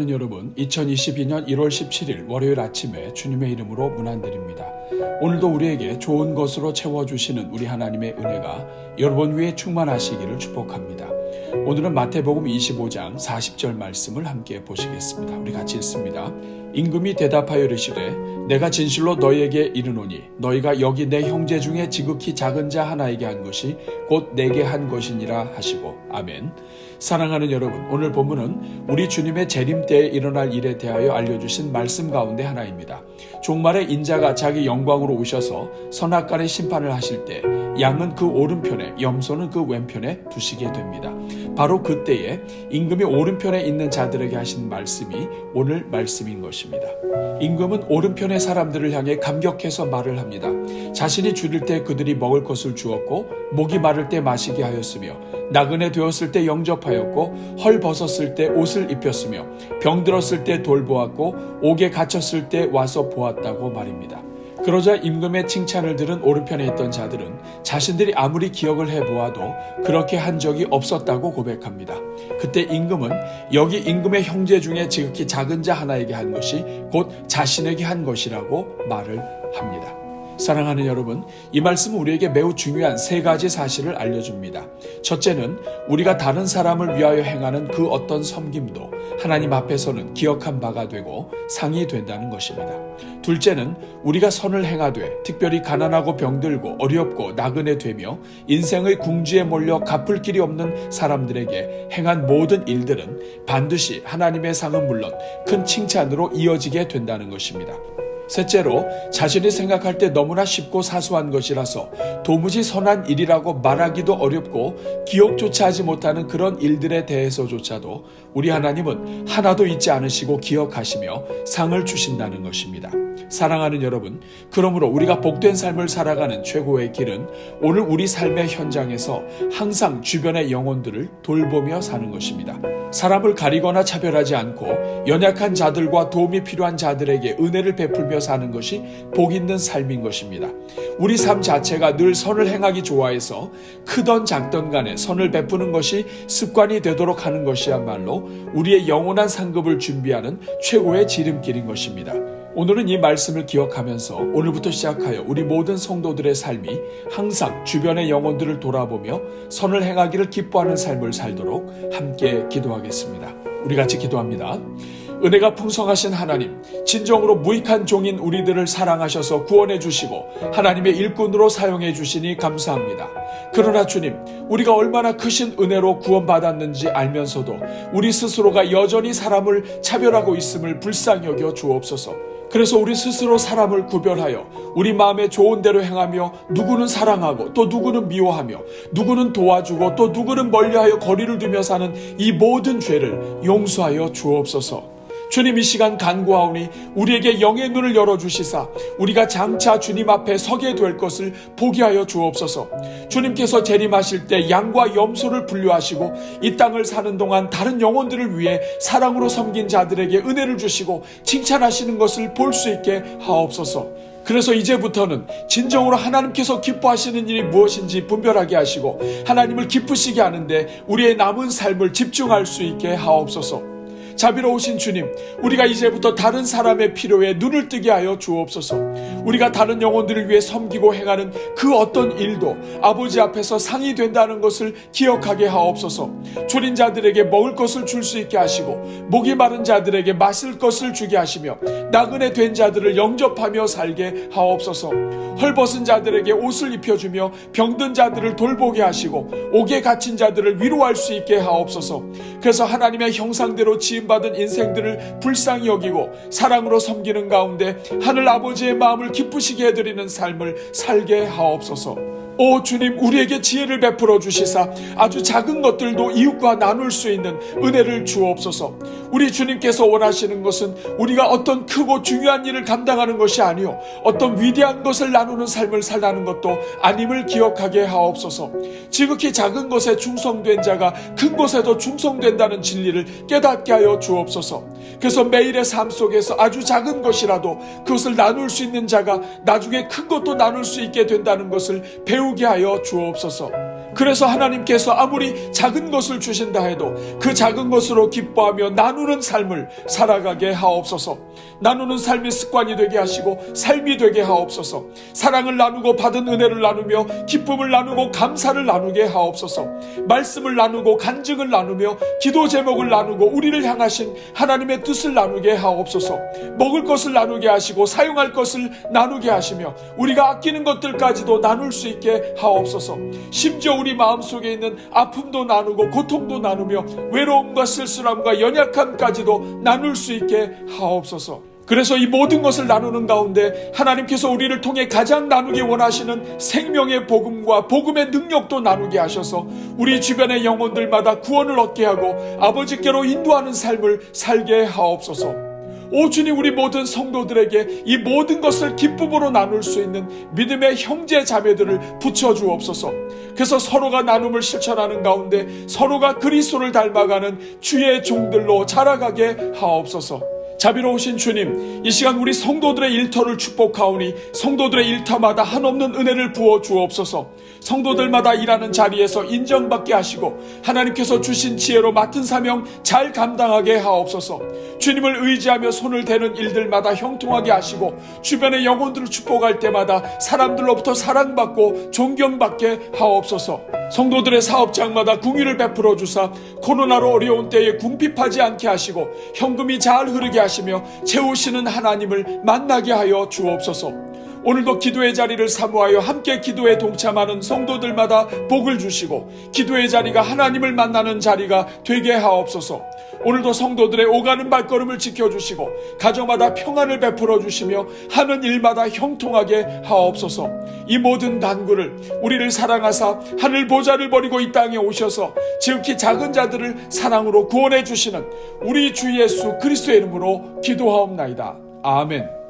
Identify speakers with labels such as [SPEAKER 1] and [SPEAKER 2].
[SPEAKER 1] 사랑하는 여러분, 2022년 1월 17일 월요일 아침에 주님의 이름으로 문안드립니다. 오늘도 우리에게 좋은 것으로 채워주시는 우리 하나님의 은혜가 여러분 위에 충만하시기를 축복합니다. 오늘은 마태복음 25장 40절 말씀을 함께 보시겠습니다. 우리 같이 읽습니다. 임금이 대답하여 이르시되 내가 진실로 너희에게 이르노니 너희가 여기 내 형제 중에 지극히 작은 자 하나에게 한 것이 곧 내게 한 것이니라 하시고 아멘. 사랑하는 여러분, 오늘 본문은 우리 주님의 재림 때에 일어날 일에 대하여 알려주신 말씀 가운데 하나입니다. 종말의 인자가 자기 영광으로 오셔서 선악간의 심판을 하실 때 양은 그 오른편에 염소는 그 왼편에 두시게 됩니다. 바로 그때에 임금이 오른편에 있는 자들에게 하신 말씀이 오늘 말씀인 것입니다. 임금은 오른편의 사람들을 향해 감격해서 말을 합니다. 자신이 줄일 때 그들이 먹을 것을 주었고 목이 마를 때 마시게 하였으며 나그네 되었을 때 영접하였고 헐 벗었을 때 옷을 입혔으며 병들었을 때 돌보았고 옥에 갇혔을 때 와서 보았다고 말입니다. 그러자 임금의 칭찬을 들은 오른편에 있던 자들은 자신들이 아무리 기억을 해보아도 그렇게 한 적이 없었다고 고백합니다. 그때 임금은 여기 임금의 형제 중에 지극히 작은 자 하나에게 한 것이 곧 자신에게 한 것이라고 말을 합니다. 사랑하는 여러분, 이 말씀은 우리에게 매우 중요한 세 가지 사실을 알려줍니다. 첫째는 우리가 다른 사람을 위하여 행하는 그 어떤 섬김도 하나님 앞에서는 기억한 바가 되고 상이 된다는 것입니다. 둘째는 우리가 선을 행하되 특별히 가난하고 병들고 어렵고 나그네 되며 인생의 궁지에 몰려 갚을 길이 없는 사람들에게 행한 모든 일들은 반드시 하나님의 상은 물론 큰 칭찬으로 이어지게 된다는 것입니다. 셋째로 자신이 생각할 때 너무나 쉽고 사소한 것이라서 도무지 선한 일이라고 말하기도 어렵고 기억조차 하지 못하는 그런 일들에 대해서조차도 우리 하나님은 하나도 잊지 않으시고 기억하시며 상을 주신다는 것입니다. 사랑하는 여러분, 그러므로 우리가 복된 삶을 살아가는 최고의 길은 오늘 우리 삶의 현장에서 항상 주변의 영혼들을 돌보며 사는 것입니다. 사람을 가리거나 차별하지 않고 연약한 자들과 도움이 필요한 자들에게 은혜를 베풀며 사는 것이 복 있는 삶인 것입니다. 우리 삶 자체가 늘 선을 행하기 좋아해서 크던 작던 간에 선을 베푸는 것이 습관이 되도록 하는 것이야말로 우리의 영원한 상급을 준비하는 최고의 지름길인 것입니다. 오늘은 이 말씀을 기억하면서 오늘부터 시작하여 우리 모든 성도들의 삶이 항상 주변의 영혼들을 돌아보며 선을 행하기를 기뻐하는 삶을 살도록 함께 기도하겠습니다. 우리 같이 기도합니다. 은혜가 풍성하신 하나님, 진정으로 무익한 종인 우리들을 사랑하셔서 구원해 주시고 하나님의 일꾼으로 사용해 주시니 감사합니다. 그러나 주님, 우리가 얼마나 크신 은혜로 구원받았는지 알면서도 우리 스스로가 여전히 사람을 차별하고 있음을 불쌍히 여겨 주옵소서. 그래서 우리 스스로 사람을 구별하여 우리 마음에 좋은 대로 행하며 누구는 사랑하고 또 누구는 미워하며 누구는 도와주고 또 누구는 멀리하여 거리를 두며 사는 이 모든 죄를 용서하여 주옵소서. 주님, 이 시간 간구하오니 우리에게 영의 눈을 열어주시사 우리가 장차 주님 앞에 서게 될 것을 보게 하여 주옵소서. 주님께서 재림하실 때 양과 염소를 분류하시고 이 땅을 사는 동안 다른 영혼들을 위해 사랑으로 섬긴 자들에게 은혜를 주시고 칭찬하시는 것을 볼 수 있게 하옵소서. 그래서 이제부터는 진정으로 하나님께서 기뻐하시는 일이 무엇인지 분별하게 하시고 하나님을 기쁘시게 하는데 우리의 남은 삶을 집중할 수 있게 하옵소서. 자비로우신 주님, 우리가 이제부터 다른 사람의 필요에 눈을 뜨게 하여 주옵소서. 우리가 다른 영혼들을 위해 섬기고 행하는 그 어떤 일도 아버지 앞에서 상이 된다는 것을 기억하게 하옵소서. 졸인 자들에게 먹을 것을 줄 수 있게 하시고 목이 마른 자들에게 마실 것을 주게 하시며 나그네 된 자들을 영접하며 살게 하옵소서. 헐벗은 자들에게 옷을 입혀주며 병든 자들을 돌보게 하시고 옥에 갇힌 자들을 위로할 수 있게 하옵소서. 그래서 하나님의 형상대로 지음받은 인생들을 불쌍히 여기고 사랑으로 섬기는 가운데 하늘 아버지의 마음을 기쁘시게 해드리는 삶을 살게 하옵소서. 오 주님, 우리에게 지혜를 베풀어 주시사 아주 작은 것들도 이웃과 나눌 수 있는 은혜를 주옵소서. 우리 주님께서 원하시는 것은 우리가 어떤 크고 중요한 일을 감당하는 것이 아니요 어떤 위대한 것을 나누는 삶을 살라는 것도 아님을 기억하게 하옵소서. 지극히 작은 것에 충성된 자가 큰 것에도 충성된다는 진리를 깨닫게 하여 주옵소서. 그래서 매일의 삶 속에서 아주 작은 것이라도 그것을 나눌 수 있는 자가 나중에 큰 것도 나눌 수 있게 된다는 것을 배우게 하여 주옵소서. 그래서 하나님께서 아무리 작은 것을 주신다 해도 그 작은 것으로 기뻐하며 나누는 삶을 살아가게 하옵소서. 나누는 삶이 습관이 되게 하시고 삶이 되게 하옵소서. 사랑을 나누고 받은 은혜를 나누며 기쁨을 나누고 감사를 나누게 하옵소서. 말씀을 나누고 간증을 나누며 기도 제목을 나누고 우리를 향하신 하나님의 뜻을 나누게 하옵소서. 먹을 것을 나누게 하시고 사용할 것을 나누게 하시며 우리가 아끼는 것들까지도 나눌 수 있게 하옵소서. 심지어 우리 마음속에 있는 아픔도 나누고 고통도 나누며 외로움과 쓸쓸함과 연약함까지도 나눌 수 있게 하옵소서. 그래서 이 모든 것을 나누는 가운데 하나님께서 우리를 통해 가장 나누기 원하시는 생명의 복음과 복음의 능력도 나누게 하셔서 우리 주변의 영혼들마다 구원을 얻게 하고 아버지께로 인도하는 삶을 살게 하옵소서. 오 주님, 우리 모든 성도들에게 이 모든 것을 기쁨으로 나눌 수 있는 믿음의 형제 자매들을 붙여주옵소서. 그래서 서로가 나눔을 실천하는 가운데 서로가 그리스도를 닮아가는 주의 종들로 자라가게 하옵소서. 자비로우신 주님, 이 시간 우리 성도들의 일터를 축복하오니 성도들의 일터마다 한없는 은혜를 부어 주옵소서. 성도들마다 일하는 자리에서 인정받게 하시고 하나님께서 주신 지혜로 맡은 사명 잘 감당하게 하옵소서. 주님을 의지하며 손을 대는 일들마다 형통하게 하시고 주변의 영혼들을 축복할 때마다 사람들로부터 사랑받고 존경받게 하옵소서. 성도들의 사업장마다 궁유를 베풀어 주사 코로나로 어려운 때에 궁핍하지 않게 하시고 현금이 잘 흐르게 하시며 채우시는 하나님을 만나게 하여 주옵소서. 오늘도 기도의 자리를 사모하여 함께 기도에 동참하는 성도들마다 복을 주시고 기도의 자리가 하나님을 만나는 자리가 되게 하옵소서. 오늘도 성도들의 오가는 발걸음을 지켜주시고 가정마다 평안을 베풀어 주시며 하는 일마다 형통하게 하옵소서. 이 모든 간구를 우리를 사랑하사 하늘 보좌를 버리고 이 땅에 오셔서 지극히 작은 자들을 사랑으로 구원해 주시는 우리 주 예수 그리스도의 이름으로 기도하옵나이다. 아멘.